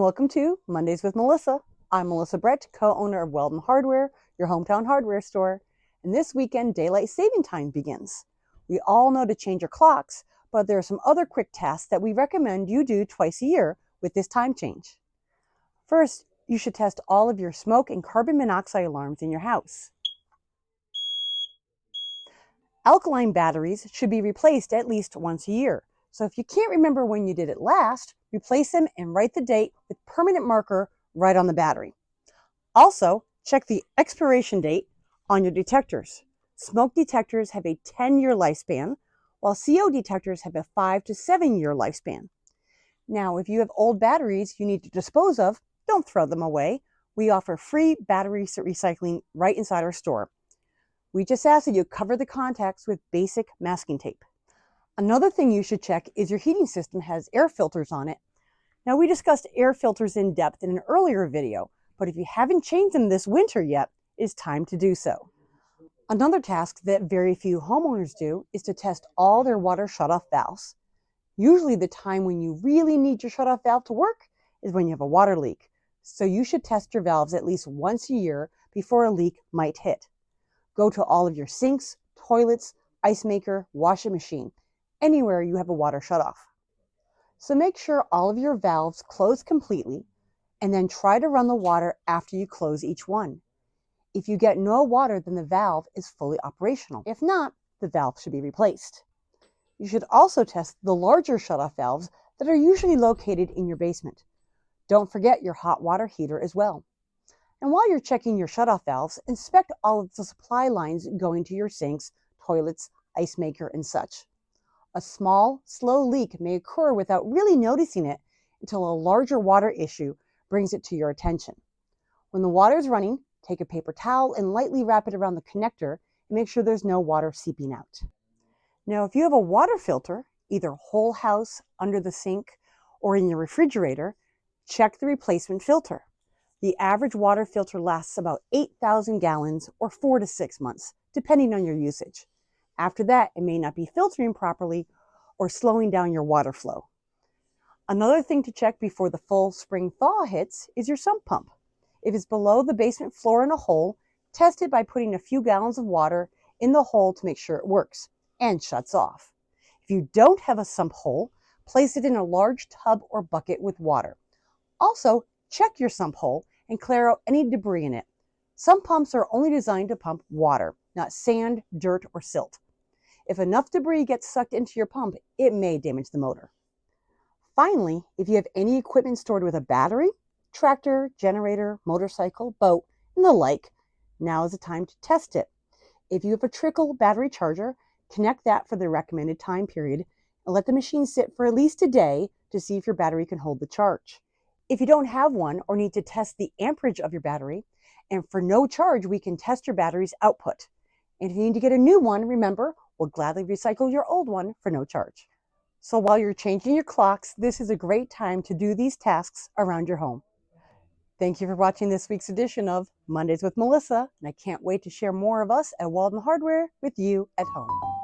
welcome to Mondays with Melissa. I'm Melissa Brett, co-owner of Weldon Hardware, your hometown hardware store. And this weekend, daylight saving time begins. We all know to change your clocks, but there are some other quick tasks that we recommend you do twice a year with this time change. First, you should test all of your smoke and carbon monoxide alarms in your house. Alkaline batteries should be replaced at least once a year. So if you can't remember when you did it last, replace them and write the date with permanent marker right on the battery. Also, check the expiration date on your detectors. Smoke detectors have a 10-year lifespan, while CO detectors have a 5 to 7-year lifespan. Now, if you have old batteries you need to dispose of, don't throw them away. We offer free battery recycling right inside our store. We just ask that you cover the contacts with basic masking tape. Another thing you should check is your heating system has air filters on it. Now, we discussed air filters in depth in an earlier video, but if you haven't changed them this winter yet, it's time to do so. Another task that very few homeowners do is to test all their water shutoff valves. Usually the time when you really need your shutoff valve to work is when you have a water leak. So you should test your valves at least once a year before a leak might hit. Go to all of your sinks, toilets, ice maker, washing machine, anywhere you have a water shutoff. So make sure all of your valves close completely and then try to run the water after you close each one. If you get no water, then the valve is fully operational. If not, the valve should be replaced. You should also test the larger shutoff valves that are usually located in your basement. Don't forget your hot water heater as well. And while you're checking your shutoff valves, inspect all of the supply lines going to your sinks, toilets, ice maker, and such. A small, slow leak may occur without really noticing it until a larger water issue brings it to your attention. When the water is running, take a paper towel and lightly wrap it around the connector and make sure there's no water seeping out. Now, if you have a water filter, either whole house, under the sink, or in your refrigerator, check the replacement filter. The average water filter lasts about 8,000 gallons or 4 to 6 months, depending on your usage. After that, it may not be filtering properly or slowing down your water flow. Another thing to check before the full spring thaw hits is your sump pump. If it's below the basement floor in a hole, test it by putting a few gallons of water in the hole to make sure it works and shuts off. If you don't have a sump hole, place it in a large tub or bucket with water. Also, check your sump hole and clear out any debris in it. Sump pumps are only designed to pump water, not sand, dirt, or silt. If enough debris gets sucked into your pump, it may damage the motor. Finally, if you have any equipment stored with a battery, tractor, generator, motorcycle, boat, and the like, now is the time to test it. If you have a trickle battery charger, connect that for the recommended time period and let the machine sit for at least a day to see if your battery can hold the charge. If you don't have one or need to test the amperage of your battery, and for no charge, we can test your battery's output. And if you need to get a new one, remember, we'll gladly recycle your old one for no charge. So while you're changing your clocks, this is a great time to do these tasks around your home. Thank you for watching this week's edition of Mondays with Melissa, and I can't wait to share more of us at Weldon Hardware with you at home.